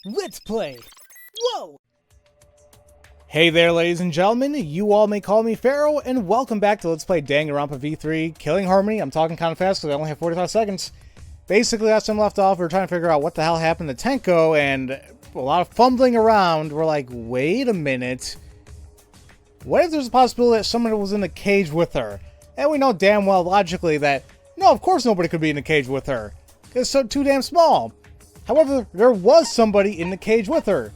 Let's play! Whoa! Hey there, ladies and gentlemen, you all may call me Pharaoh, and welcome back to Let's Play Danganronpa V3, Killing Harmony. I'm talking kind of fast because I only have 45 seconds. Basically, last time left off, we were trying to figure out what the hell happened to Tenko, and a lot of fumbling around. We're like, wait a minute. What if there's a possibility that someone was in a cage with her? And we know damn well, logically, that, no, of course nobody could be in a cage with her. It's so too damn small. However, there was somebody in the cage with her.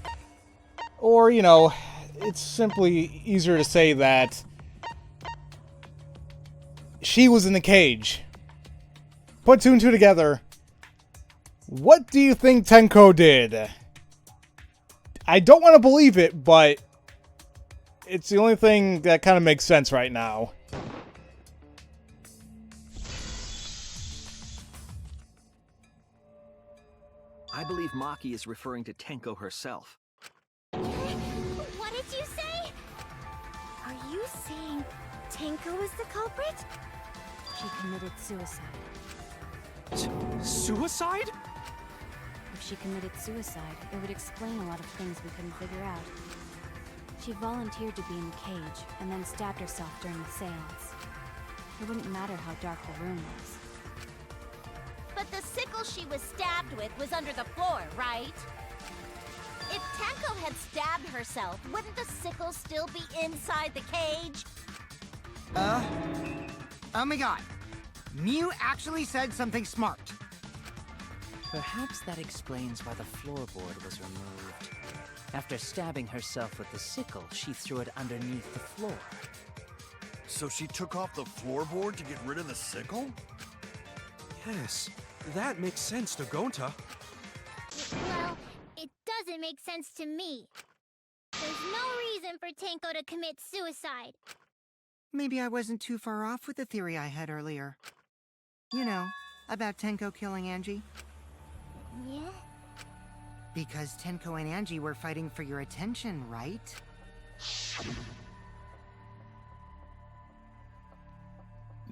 Or, you know, it's simply easier to say that she was in the cage. Put two and two together. What do you think Tenko did? I don't want to believe it, but it's the only thing that kind of makes sense right now. I believe Maki is referring to Tenko herself. What did you say? Are you saying Tenko is the culprit? She committed suicide. Suicide? If she committed suicide, it would explain a lot of things we couldn't figure out. She volunteered to be in the cage, and then stabbed herself during the seance. It wouldn't matter how dark the room was. But the sickle she was stabbed with was under the floor, right? If Tenko had stabbed herself, wouldn't the sickle still be inside the cage? Oh my god. Mew actually said something smart. Perhaps that explains why the floorboard was removed. After stabbing herself with the sickle, she threw it underneath the floor. So she took off the floorboard to get rid of the sickle? Yes, that makes sense to Gonta. Well, it doesn't make sense to me. There's no reason for Tenko to commit suicide. Maybe I wasn't too far off with the theory I had earlier. You know, about Tenko killing Angie. Yeah? Because Tenko and Angie were fighting for your attention, right?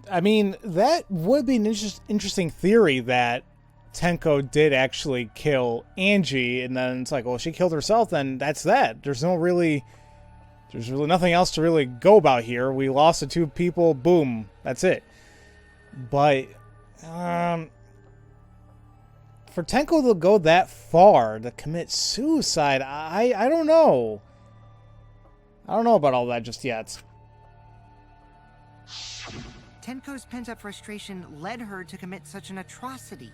I mean, that would be an interesting theory that Tenko did actually kill Angie, and then it's like, well, if she killed herself, then that's that. There's really nothing else to really go about here. We lost the two people, boom, that's it. But, for Tenko to go that far, to commit suicide, I don't know. I don't know about all that just yet. Tenko's pent-up frustration led her to commit such an atrocity.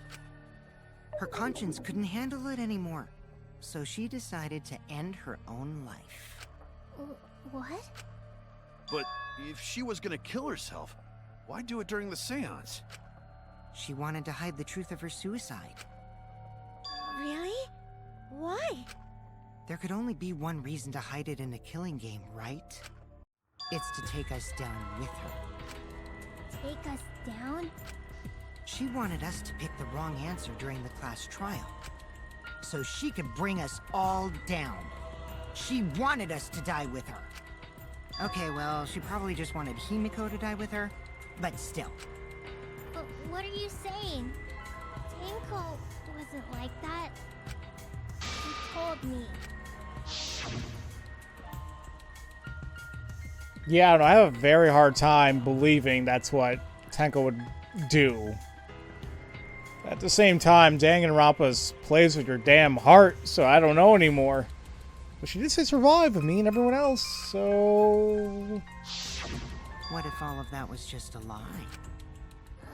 Her conscience couldn't handle it anymore, so she decided to end her own life. What? But if she was gonna kill herself, why do it during the seance? She wanted to hide the truth of her suicide. Really? Why? There could only be one reason to hide it in a killing game, right? It's to take us down with her. Take us down? She wanted us to pick the wrong answer during the class trial, so she could bring us all down. She wanted us to die with her. Okay, well, she probably just wanted Himiko to die with her, but still. But what are you saying? Tenko wasn't like that. He told me. Yeah, I don't know. I have a very hard time believing that's what Tenko would do. At the same time, Danganronpa plays with your damn heart, so I don't know anymore. But she did say survive with me and everyone else, so... What if all of that was just a lie?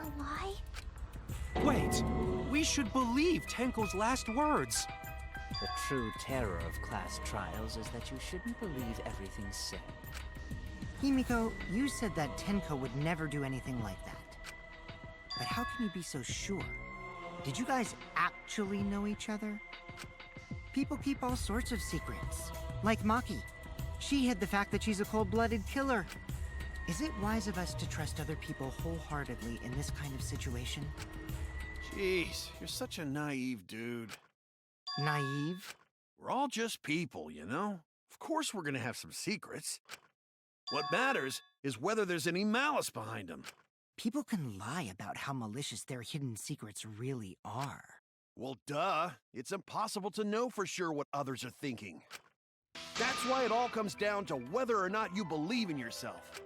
A lie? Wait, we should believe Tenko's last words. The true terror of class trials is that you shouldn't believe everything said. Himiko, you said that Tenko would never do anything like that. But how can you be so sure? Did you guys actually know each other? People keep all sorts of secrets. Like Maki. She hid the fact that she's a cold-blooded killer. Is it wise of us to trust other people wholeheartedly in this kind of situation? Jeez, you're such a naive dude. Naive? We're all just people, you know? Of course we're gonna have some secrets. What matters is whether there's any malice behind them. People can lie about how malicious their hidden secrets really are. Well, duh. It's impossible to know for sure what others are thinking. That's why it all comes down to whether or not you believe in yourself.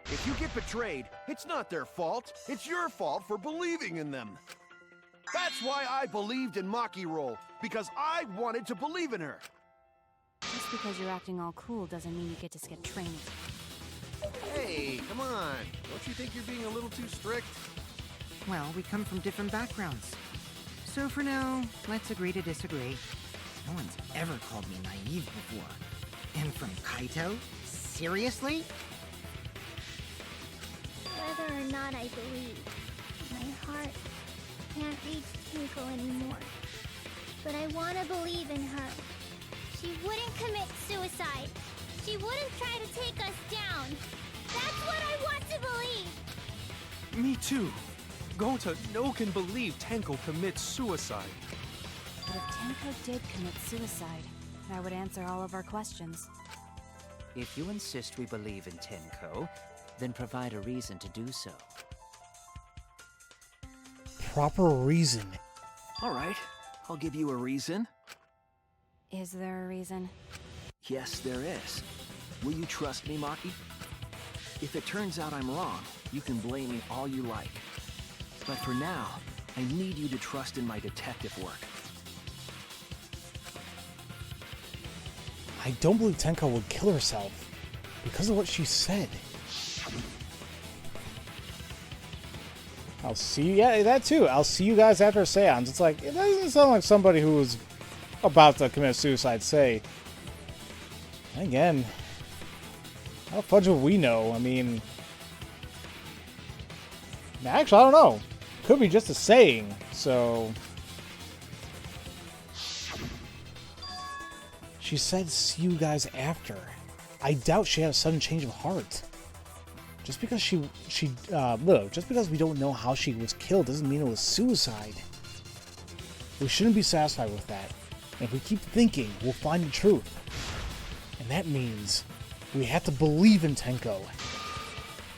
If you get betrayed, it's not their fault. It's your fault for believing in them. That's why I believed in Maki Roll, because I wanted to believe in her. Just because you're acting all cool doesn't mean you get to skip training. Hey, come on. Don't you think you're being a little too strict? Well, we come from different backgrounds. So for now, let's agree to disagree. No one's ever called me naive before. And from Kaito? Seriously? Whether or not I believe, my heart can't reach Tinko anymore. But I want to believe in her. She wouldn't commit suicide. She wouldn't try to take us down. That's what I want to believe. Me too. Gonta no can believe Tenko commits suicide. But if Tenko did commit suicide, that would answer all of our questions. If you insist we believe in Tenko, then provide a reason to do so. Proper reason. All right, I'll give you a reason. Is there a reason? Yes, there is. Will you trust me, Maki? If it turns out I'm wrong, you can blame me all you like. But for now, I need you to trust in my detective work. I don't believe Tenko would kill herself because of what she said. I'll see you. Yeah, that too. I'll see you guys after a seance. It's like, it doesn't sound like somebody who was about to commit suicide say. Again, how the fudge would we know? I mean, actually, I don't know. Could be just a saying, so. She said, see you guys after. I doubt she had a sudden change of heart. Just because just because we don't know how she was killed doesn't mean it was suicide. We shouldn't be satisfied with that. And if we keep thinking, we'll find the truth. And that means we have to believe in Tenko.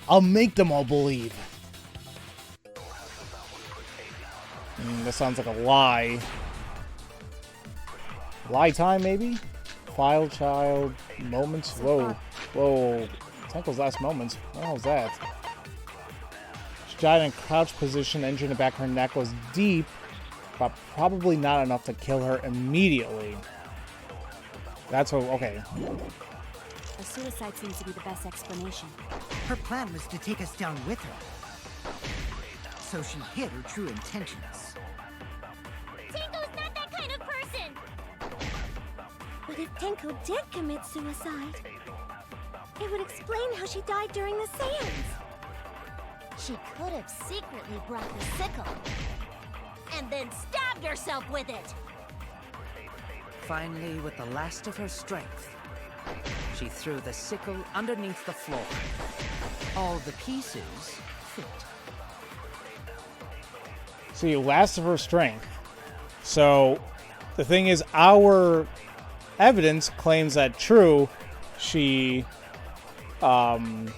I'll make them all believe. That sounds like a lie. Lie time, maybe? File child moments. Whoa. Whoa. Tenko's last moments. What the hell was that? She died in a crouch position. Injury in the back of her neck was deep, but probably not enough to kill her immediately. That's what. Okay. A suicide seems to be the best explanation. Her plan was to take us down with her. So she hid her true intentions. Tenko's not that kind of person! But if Tenko did commit suicide, it would explain how she died during the seance. She could have secretly brought the sickle and then stabbed herself with it. Finally, with the last of her strength, she threw the sickle underneath the floor. All the pieces fit. See, last of her strength. So, the thing is, our evidence claims that true, she probably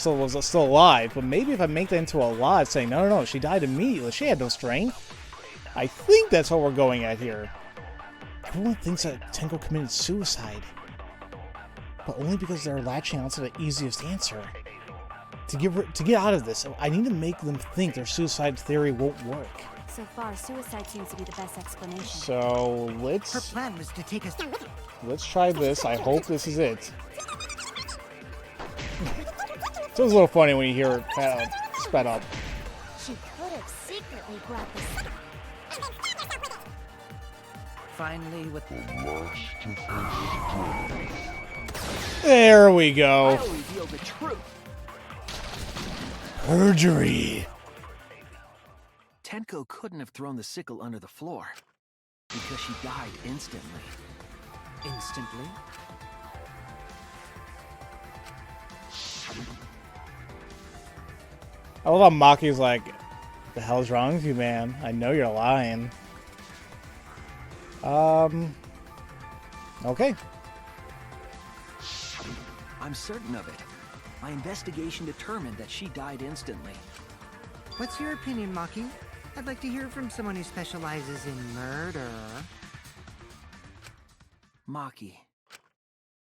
was still alive. But maybe if I make that into a lie, saying no, she died immediately. She had no strength. I think that's what we're going at here. Everyone thinks that Tenko committed suicide, but only because they're latching onto the easiest answer. To get out of this, I need to make them think their suicide theory won't work. So far, suicide seems to be the best explanation. So Her plan was to take us down with her. let's try this. I hope this is it. It was a little funny when you hear it sped up. She could have secretly brought the sickle. Finally, with There we go. I'll reveal the truth. Perjury. Tenko couldn't have thrown the sickle under the floor because she died instantly. instantly. I love how Maki's like, the hell's wrong with you, man? I know you're lying. Okay. I'm certain of it. My investigation determined that she died instantly. What's your opinion, Maki? I'd like to hear from someone who specializes in murder. Maki.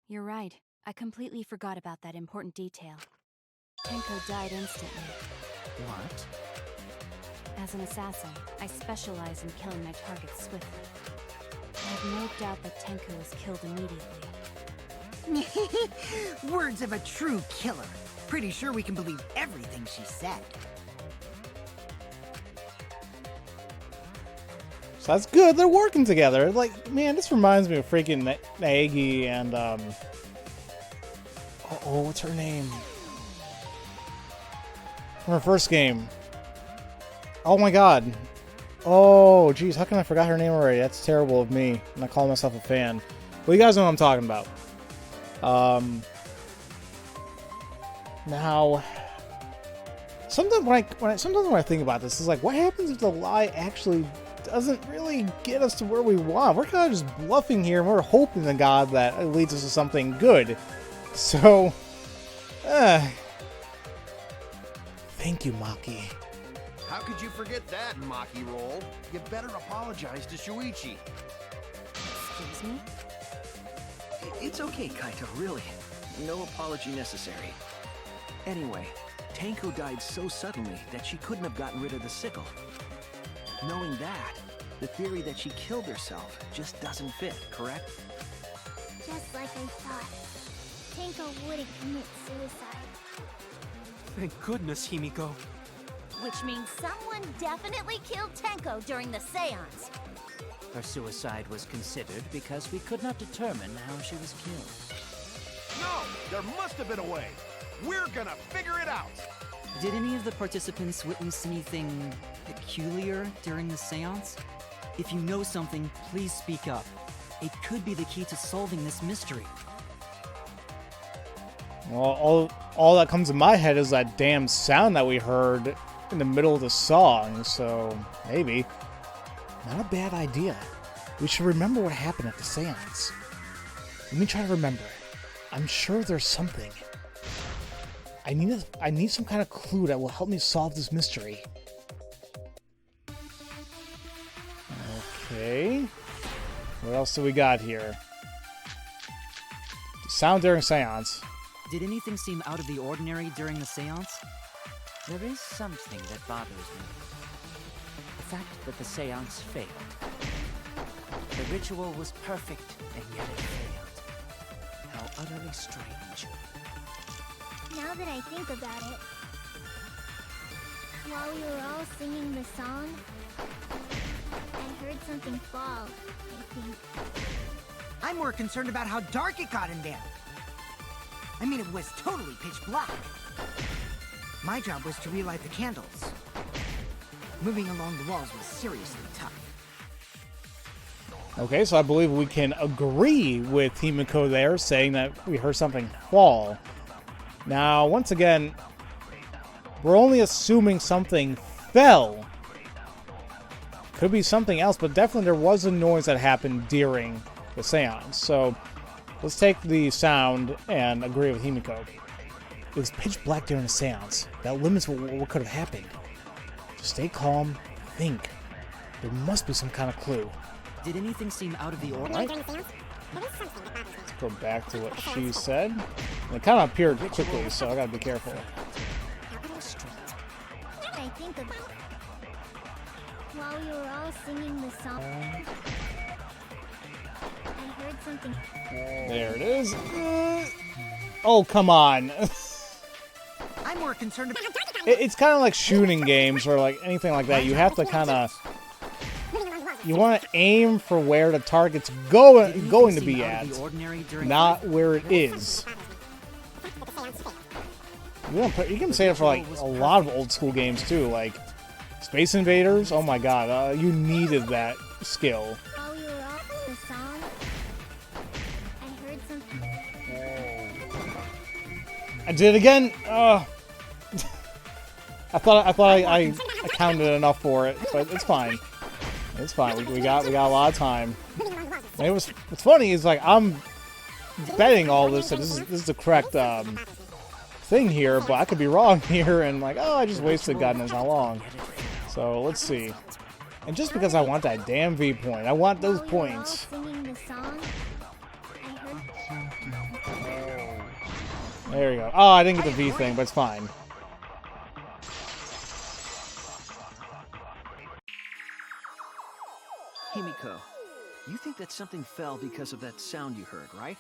You're right. I completely forgot about that important detail. Tenko died instantly. What? As an assassin, I specialize in killing my targets swiftly. I have no doubt that Tenko was killed immediately. Words of a true killer. Pretty sure we can believe everything she said. So that's good. They're working together. Like, man, this reminds me of freaking Naegi and what's her name? From her first game. Oh my god. Oh, geez, how can I forgot her name already? That's terrible of me. I'm not calling myself a fan. Well, you guys know what I'm talking about. Now, sometimes when I think about this, it's like, what happens if the lie actually doesn't really get us to where we want? We're kind of just bluffing here, and we're hoping to God that it leads us to something good. So, thank you, Maki. How could you forget that, Maki Roll? You better apologize to Shuichi. Excuse me? It's okay, Kaito, really. No apology necessary. Anyway, Tenko died so suddenly that she couldn't have gotten rid of the sickle. Knowing that, the theory that she killed herself just doesn't fit, correct? Just like I thought. Tenko wouldn't commit suicide. Thank goodness, Himiko. Which means someone definitely killed Tenko during the seance. Her suicide was considered because we could not determine how she was killed. No! There must have been a way! We're gonna figure it out! Did any of the participants witness anything peculiar during the seance? If you know something, please speak up. It could be the key to solving this mystery. Well, all that comes in my head is that damn sound that we heard in the middle of the song, so maybe. Not a bad idea. We should remember what happened at the seance. Let me try to remember. I'm sure there's something. I need some kind of clue that will help me solve this mystery. Okay. What else do we got here? Sound during seance. Did anything seem out of the ordinary during the seance? There is something that bothers me. The fact that the seance failed. The ritual was perfect, and yet it failed. How utterly strange. Now that I think about it, while we were all singing the song, I heard something fall, I think. I'm more concerned about how dark it got in there. I mean, it was totally pitch black. My job was to relight the candles. Moving along the walls was seriously tough. Okay, so I believe we can agree with Himiko there, saying that we heard something fall. Now, once again, we're only assuming something fell. Could be something else, but definitely there was a noise that happened during the seance. So, let's take the sound and agree with Himiko. It was pitch black during the seance. That limits what could have happened. Just stay calm, think. There must be some kind of clue. Did anything seem out of the ordinary? Let's go back to what she said. And it kind of appeared quickly, so I gotta be careful. I think about it. While we were all singing the song, I heard something. There it is. Oh, come on. I'm more concerned about... It's kind of like shooting games or like anything like that. You have to kind of... You want to aim for where the target's going to be at, not where it is. You can say it for like a lot of old school games too, like Space Invaders. Oh my god, you needed that skill. While we were all singing the song, I heard something. I did it again. I thought I counted enough for it, but it's fine. It's fine. We got a lot of time. And what's funny is like I'm betting all this that this is the correct thing here, but I could be wrong here and like, oh, I just wasted God knows how long. So let's see. And just because I want that damn V point, I want those points. Singing the song, I heard. There we go. Oh, I didn't get the V thing, but it's fine. Himiko, you think that something fell because of that sound you heard, right?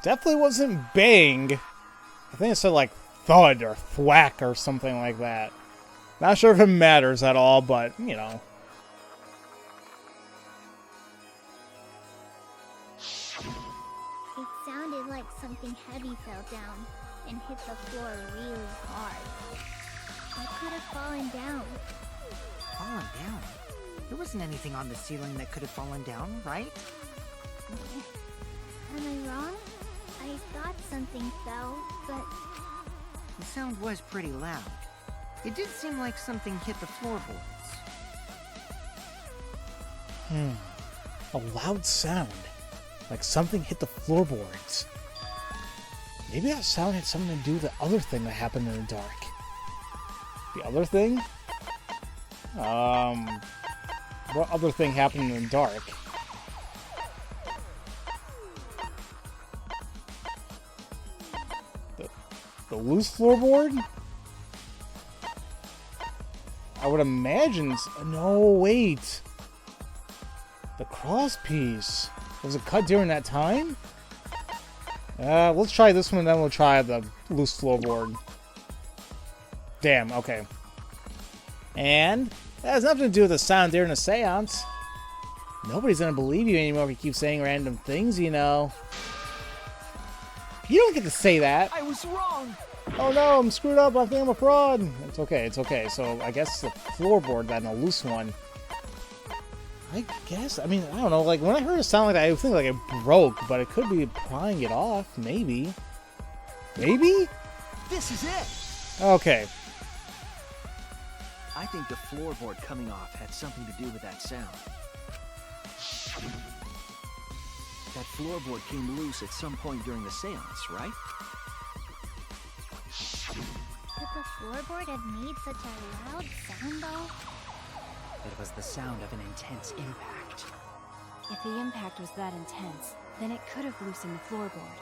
Definitely wasn't bang. I think it said like thud or thwack or something like that. Not sure if it matters at all, but you know. It sounded like something heavy fell down and hit the floor really hard. What could have fallen down? Fallen down? There wasn't anything on the ceiling that could have fallen down, right? Am I wrong? I thought something fell, but The sound was pretty loud. It did seem like something hit the floorboards. A loud sound. Like something hit the floorboards. Maybe that sound had something to do with the other thing that happened in the dark. The other thing? What other thing happened in the dark? The loose floorboard? I would imagine... No, wait. The cross piece. Was it cut during that time? Let's try this one, then we'll try the loose floorboard. Damn, okay. And that has nothing to do with the sound during the seance. Nobody's gonna believe you anymore if you keep saying random things, you know. You don't get to say that. I was wrong! Oh no, I'm screwed up. I think I'm a fraud. It's okay, it's okay. So I guess the floorboard, then a loose one. I guess, I mean, I don't know, like, when I heard a sound like that, I would think, like, it broke, but it could be prying it off, maybe. Maybe? This is it! Okay. I think the floorboard coming off had something to do with that sound. That floorboard came loose at some point during the seance, right? could the floorboard have made such a loud sound though? It was the sound of an intense impact. If the impact was that intense, then it could have loosened the floorboard.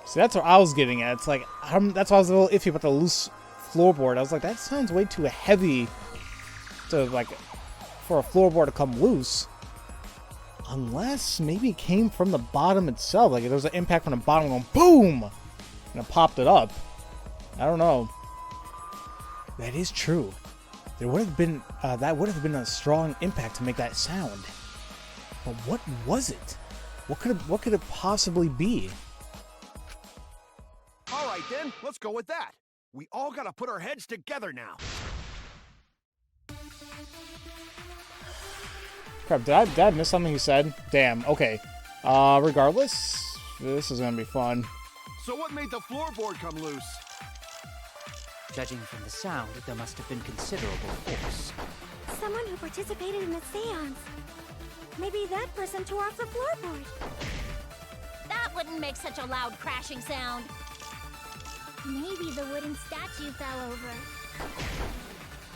See, that's what I was getting at. It's like, that's why I was a little iffy about the loose floorboard. I was like, that sounds way too heavy to, like, for a floorboard to come loose. Unless maybe it came from the bottom itself. Like, there was an impact from the bottom going boom! And it popped it up. I don't know. That is true. There would have been, that would have been a strong impact to make that sound. But what was it? What could it possibly be? All right, then. Let's go with that. We all gotta put our heads together now. Crap, did I miss something you said? Damn, okay. Regardless, this is gonna be fun. So what made the floorboard come loose? Judging from the sound, there must have been considerable force. Someone who participated in the seance. Maybe that person tore off the floorboard. That wouldn't make such a loud crashing sound. Maybe the wooden statue fell over.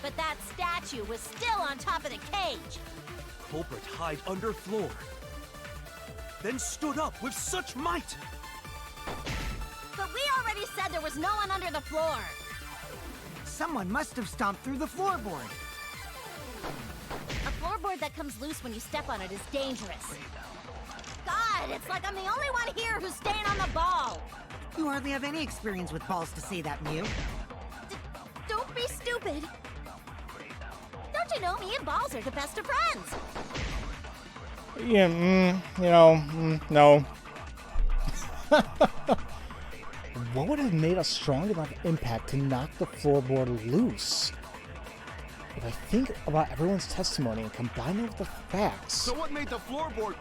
But that statue was still on top of the cage. Culprit hide under floor. Then stood up with such might. But we already said there was no one under the floor. Someone must have stomped through the floorboard. A floorboard that comes loose when you step on it is dangerous. God, it's like I'm the only one here who's staying on the ball. You hardly have any experience with balls to say that, Mew. Don't be stupid. Don't you know me and Balls are the best of friends? Yeah, no. What would have made a strong enough impact to knock the floorboard loose? If I think about everyone's testimony and combine it with the facts... So what made the floorboard...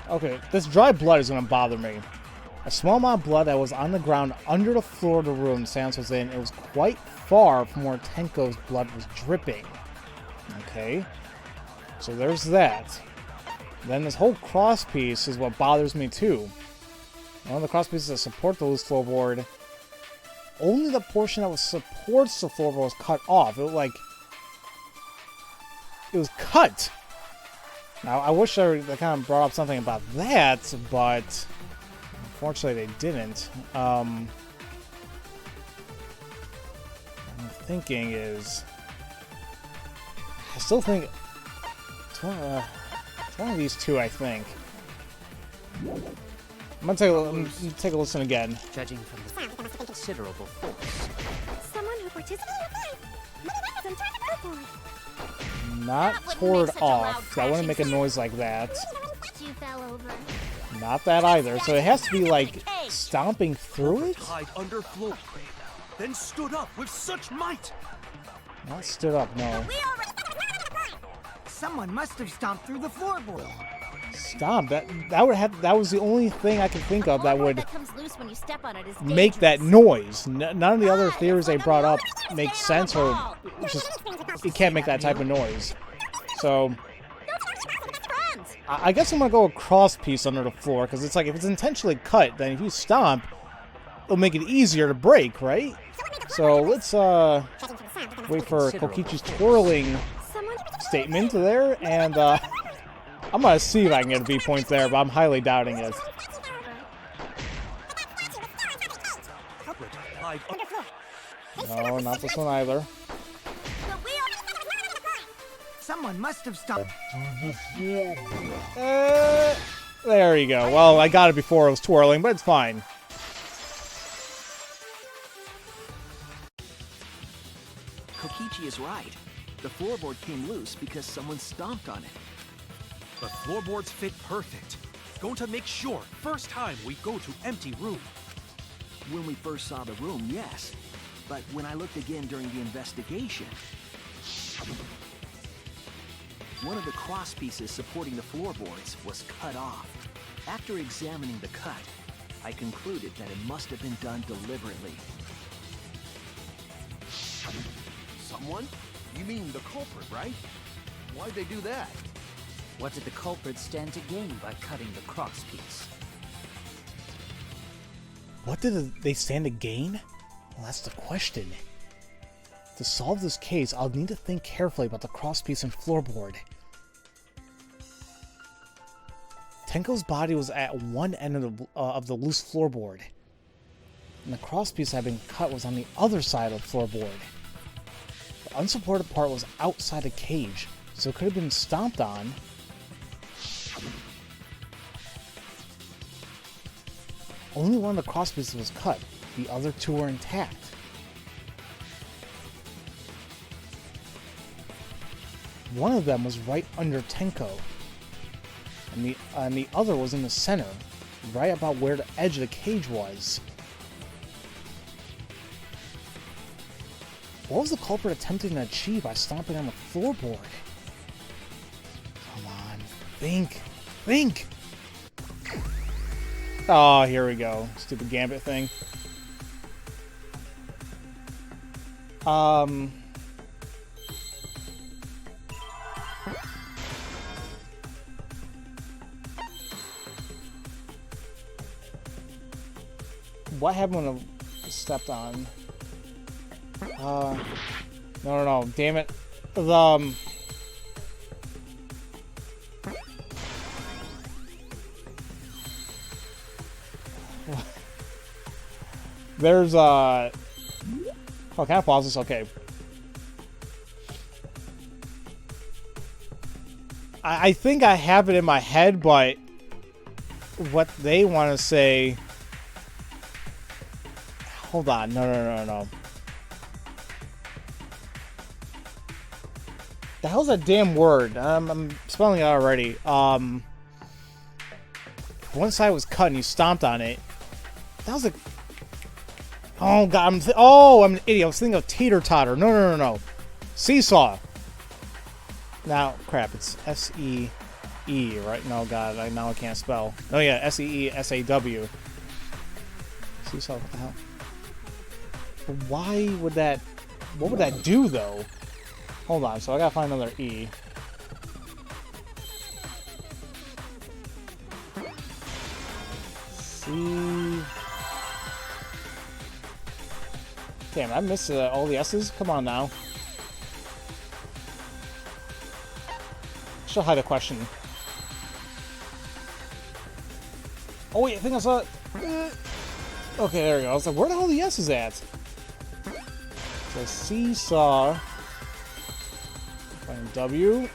Okay, this dry blood is going to bother me. A small amount of blood that was on the ground under the floor of the room Sans was in. It was quite far from where Tenko's blood was dripping. Okay, so there's that. Then this whole cross piece is what bothers me too. One of the cross pieces that support the loose floorboard, only the portion that supports the floorboard was cut off. It was cut. Now I wish they kind of brought up something about that, but unfortunately they didn't. What I'm thinking is, I still think it's one of these two. I think. I'm gonna take a listen again. Judging from the considerable force. Someone who participated in the Not That wouldn't toward make such a loud off. That wouldn't make a noise like that. You fell over. Not that either. So it has to be like stomping through it? Hide under floor. Then stood up with such might. Not stood up, no. Someone must have stomped through the floorboard. Stomp. That was the only thing I could think of that would that comes loose when you step on it is make that noise. None of the other theories they brought up make sense, or just it can't make that type of noise. So I guess I'm gonna go a cross piece under the floor, because it's like if it's intentionally cut, then if you stomp, it'll make it easier to break, right? So let's wait for Kokichi's twirling statement there, and I'm gonna see if I can get a B point there, but I'm highly doubting it. No, not this one either. Someone must have stomped. There you go. Well, I got it before it was twirling, but it's fine. Kokichi is right. The floorboard came loose because someone stomped on it. But floorboards fit perfect. Going to make sure first time we go to empty room. When we first saw the room, yes. But when I looked again during the investigation, one of the cross pieces supporting the floorboards was cut off. After examining the cut, I concluded that it must have been done deliberately. Someone? You mean the culprit, right? Why'd they do that? What did the culprit stand to gain by cutting the cross piece? What did they stand to gain? Well, that's the question. To solve this case, I'll need to think carefully about the crosspiece and floorboard. Tenko's body was at one end of the loose floorboard, and the crosspiece that had been cut was on the other side of the floorboard. The unsupported part was outside the cage, so it could have been stomped on. Only one of the crosspieces was cut. The other two were intact. One of them was right under Tenko, and the other was in the center, right about where the edge of the cage was. What was the culprit attempting to achieve by stomping on the floorboard? Come on, think! Think! Oh, here we go. Stupid gambit thing. What happened when I stepped on? No. Damn it. There's, oh, can I pause this? Okay. I think I have it in my head, but what they want to say... Hold on. No. The hell's that damn word? I'm spelling it out already. One side was cut and you stomped on it. That was a... Oh, God. I'm an idiot. I was thinking of teeter-totter. No. Seesaw. Now, crap. It's S-E-E, right? No, God. Now I can't spell. Oh, yeah. S-E-E-S-A-W. Seesaw. What the hell? Why would that... What would that do, though? Hold on. So I gotta find another E. C. Damn, I missed all the S's? Come on now. She'll hide a question. Oh wait, I think I saw it. Okay, there we go. I was like, where the hell are the S's at? So seesaw. Find W.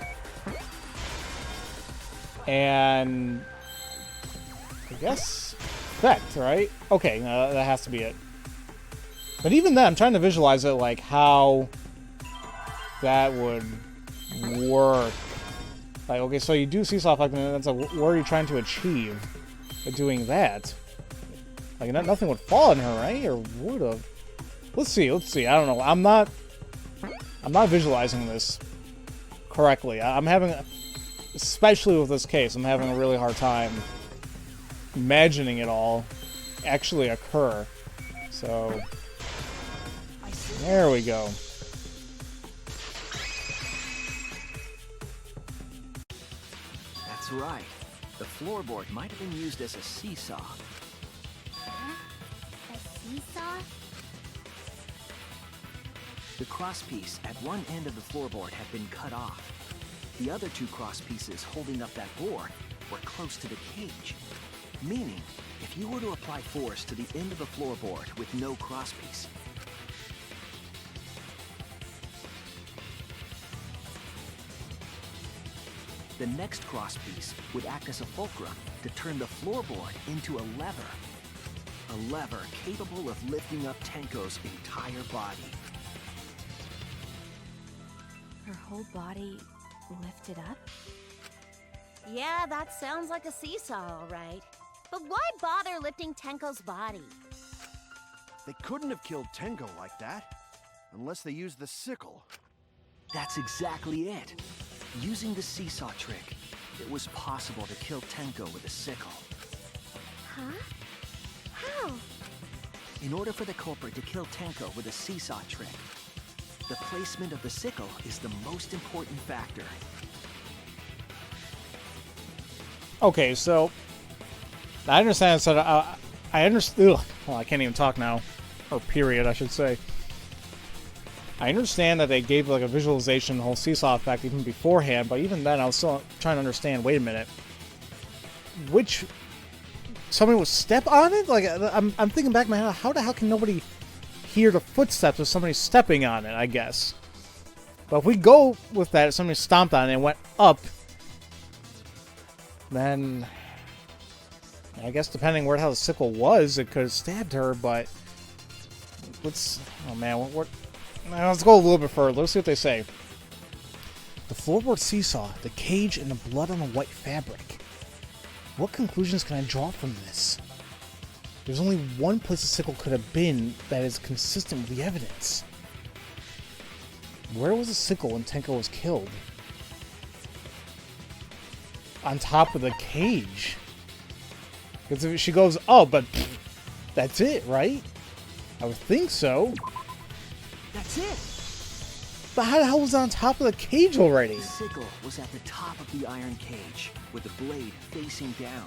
And I guess effect, right? Okay, that has to be it. But even then, I'm trying to visualize it, like how that would work. Like, okay, so you do seesaw effect, and that's like, what are you trying to achieve by doing that? Like, nothing would fall on her, right? Or would have? Let's see. I don't know. I'm not visualizing this correctly. I'm having, especially with this case, I'm having a really hard time imagining it all actually occur. So there we go. That's right. The floorboard might have been used as a seesaw. Huh? A seesaw? The crosspiece at one end of the floorboard had been cut off. The other two crosspieces holding up that board were close to the cage. Meaning, if you were to apply force to the end of the floorboard with no crosspiece, the next crosspiece would act as a fulcrum to turn the floorboard into a lever. A lever capable of lifting up Tenko's entire body. Her whole body lifted up? Yeah, that sounds like a seesaw, all right. But why bother lifting Tenko's body? They couldn't have killed Tenko like that, unless they used the sickle. That's exactly it. Using the seesaw trick, it was possible to kill Tenko with a sickle. Huh? How? In order for the culprit to kill Tenko with a seesaw trick, the placement of the sickle is the most important factor. Okay, so I understand. So I understand. Well, I can't even talk now, or period, I should say. I understand that they gave like a visualization, the whole seesaw effect, even beforehand. But even then, I was still trying to understand. Wait a minute, which somebody would step on it? Like I'm thinking back in my head, how the hell can nobody hear the footsteps of somebody stepping on it? I guess. But if we go with that, if somebody stomped on it and went up, then I guess depending where the hell the sickle was, it could have stabbed her. But let's, oh man, let's go a little bit further. Let's see what they say. The floorboard seesaw, the cage, and the blood on the white fabric. What conclusions can I draw from this? There's only one place the sickle could have been that is consistent with the evidence. Where was the sickle when Tenko was killed? On top of the cage. Because if she goes, oh, but that's it, right? I would think so. That's it! But how the hell was it on top of the cage already? The sickle was at the top of the iron cage, with the blade facing down.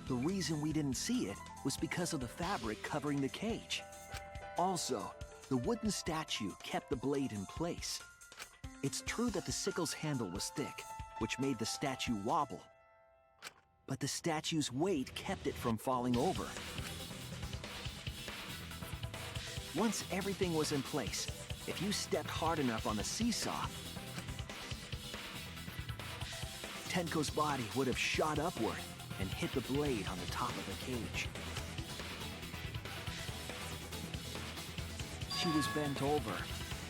The reason we didn't see it was because of the fabric covering the cage. Also, the wooden statue kept the blade in place. It's true that the sickle's handle was thick, which made the statue wobble. But the statue's weight kept it from falling over. Once everything was in place, if you stepped hard enough on the seesaw, Tenko's body would have shot upward and hit the blade on the top of the cage. She was bent over,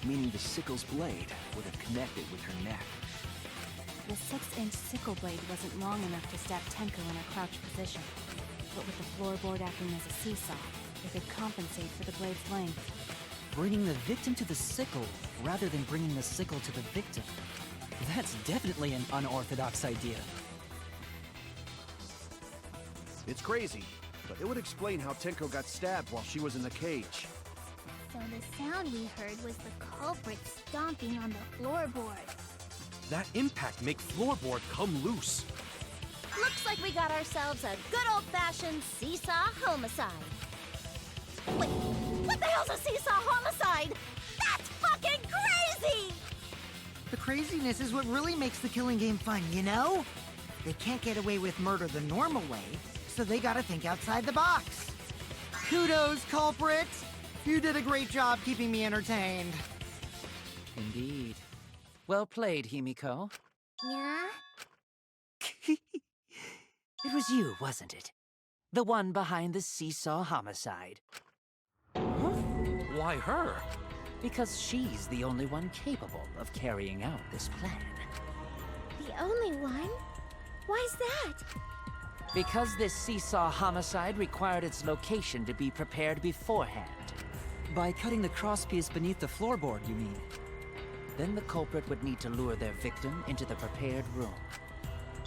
meaning the sickle's blade would have connected with her neck. The 6-inch sickle blade wasn't long enough to stab Tenko in her crouch position, but with the floorboard acting as a seesaw, it could compensate for the blade's length. Bringing the victim to the sickle rather than bringing the sickle to the victim. That's definitely an unorthodox idea. It's crazy, but it would explain how Tenko got stabbed while she was in the cage. So the sound we heard was the culprit stomping on the floorboard. That impact make floorboard come loose. Looks like we got ourselves a good old-fashioned seesaw homicide. Wait, what the hell's a seesaw homicide? That's fucking crazy! The craziness is what really makes the killing game fun, you know? They can't get away with murder the normal way, so they gotta think outside the box. Kudos, culprit! You did a great job keeping me entertained. Indeed. Well played, Himiko. Yeah? It was you, wasn't it? The one behind the seesaw homicide. Why her? Because she's the only one capable of carrying out this plan. The only one? Why's that? Because this seesaw homicide required its location to be prepared beforehand. By cutting the crosspiece beneath the floorboard, you mean? Then the culprit would need to lure their victim into the prepared room.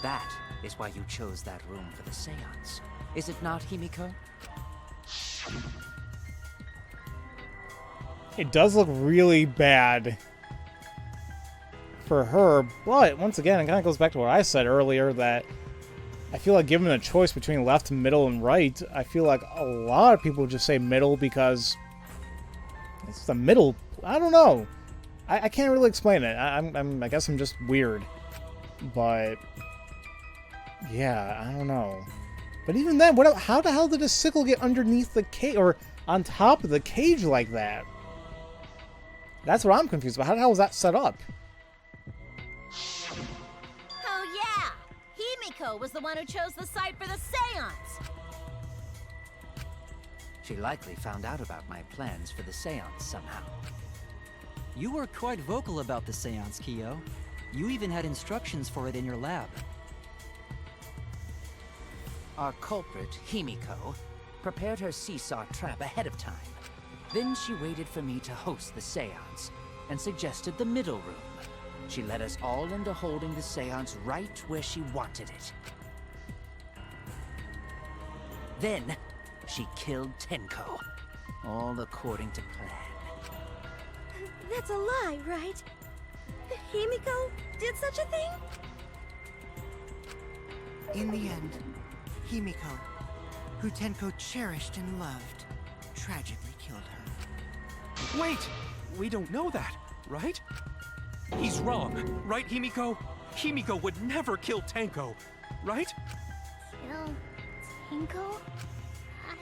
That is why you chose that room for the seance. Is it not, Himiko? It does look really bad for her, but once again, it kind of goes back to what I said earlier, that I feel like given a choice between left, middle, and right, I feel like a lot of people just say middle because it's the middle. I don't know. I can't really explain it. I guess I'm just weird. But yeah, I don't know. But even then, how the hell did a sickle get underneath the cage or on top of the cage like that? That's what I'm confused about. How the hell was that set up? Oh yeah! Himiko was the one who chose the site for the seance! She likely found out about my plans for the seance somehow. You were quite vocal about the seance, Kyo. You even had instructions for it in your lab. Our culprit, Himiko, prepared her seesaw trap ahead of time. Then she waited for me to host the seance and suggested the middle room. She led us all into holding the seance right where she wanted it. Then, she killed Tenko, all according to plan. That's a lie, right? Himiko did such a thing? In the end, Himiko, who Tenko cherished and loved, tragically killed her. Wait! We don't know that, right? He's wrong, right, Himiko? Himiko would never kill Tenko, right? Kill Tenko? I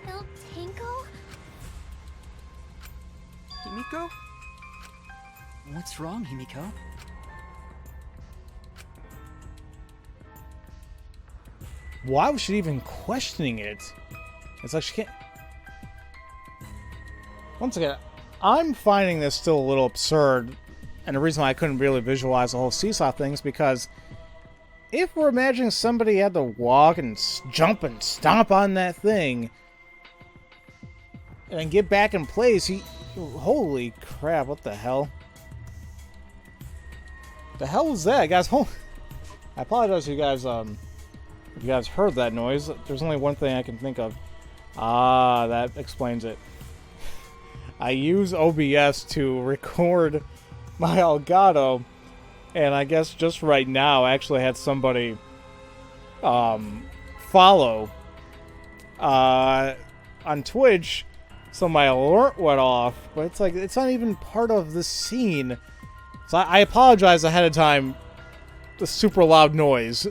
killed Tenko? Himiko? What's wrong, Himiko? Why was she even questioning it? It's like she can't... Once again, I'm finding this still a little absurd, and the reason why I couldn't really visualize the whole seesaw thing is because if we're imagining somebody had to walk and jump and stomp on that thing and then get back in place, holy crap, what the hell? The hell was that, guys? I apologize if you guys heard that noise. There's only one thing I can think of. Ah, that explains it. I use OBS to record my Elgato, and I guess just right now I actually had somebody follow on Twitch, so my alert went off, but it's like it's not even part of the scene. So I apologize ahead of time. The super loud noise.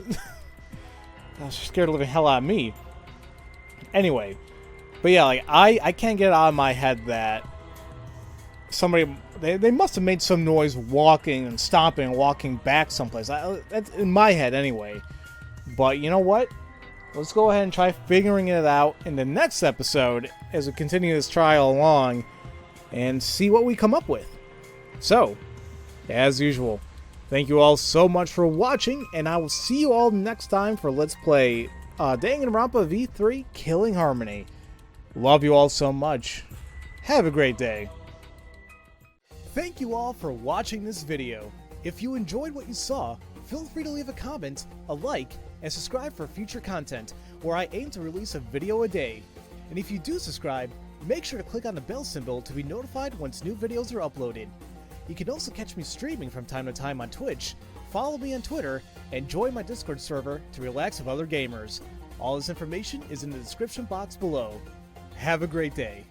I was scared the living hell out of me. Anyway, but yeah, like I can't get it out of my head that somebody they must have made some noise walking and stomping and walking back someplace. That's in my head anyway. But you know what? Let's go ahead and try figuring it out in the next episode as we continue this trial along and see what we come up with. So, as usual, thank you all so much for watching, and I will see you all next time for Let's Play Danganronpa V3 Killing Harmony. Love you all so much. Have a great day. Thank you all for watching this video. If you enjoyed what you saw, feel free to leave a comment, a like, and subscribe for future content, where I aim to release a video a day. And if you do subscribe, make sure to click on the bell symbol to be notified once new videos are uploaded. You can also catch me streaming from time to time on Twitch, follow me on Twitter, and join my Discord server to relax with other gamers. All this information is in the description box below. Have a great day.